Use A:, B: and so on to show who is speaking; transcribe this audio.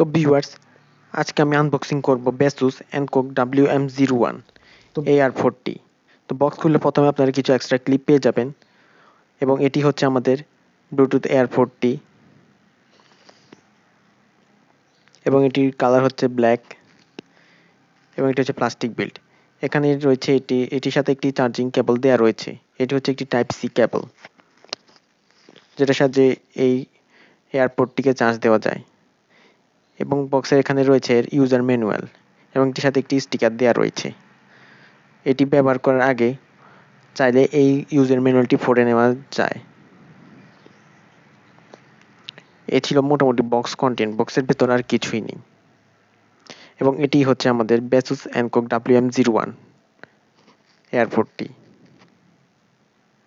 A: তো ভিউয়ার্স, আজকে আমি আনবক্সিং করব Baseus Encoc WM01 AR40। তো বক্স খুললে প্রথমে আপনারা কিছু এক্সট্রা ক্লিপ পেয়ে যাবেন, এবং এটি হচ্ছে আমাদের ব্লুটুথ AR40 এবং এটির কালার হচ্ছে ব্ল্যাক, এবং এটি হচ্ছে প্লাস্টিক বিল্ড। এখানে রয়েছে এটির সাথে একটি চার্জিং কেবল দেওয়া রয়েছে। এটি হচ্ছে একটি টাইপ সি কেবল, যেটার সাহায্যে এই এয়ারপডটিকে চার্জ দেওয়া যায়। এবং বক্সের এখানে রয়েছে ইউজার ম্যানুয়াল, এবং এটির সাথে একটি স্টিকার দেওয়া রয়েছে। এটি ব্যবহার করার আগে চাইলে এই ইউজার ম্যানুয়ালটি পড়ে নেওয়া যায়। এ ছিল মোটামুটি বক্স কন্টেন্ট। বক্সের ভেতর আর কিছুই নেই। এবং এটি হচ্ছে আমাদের Baseus Encoc WM01 AR40।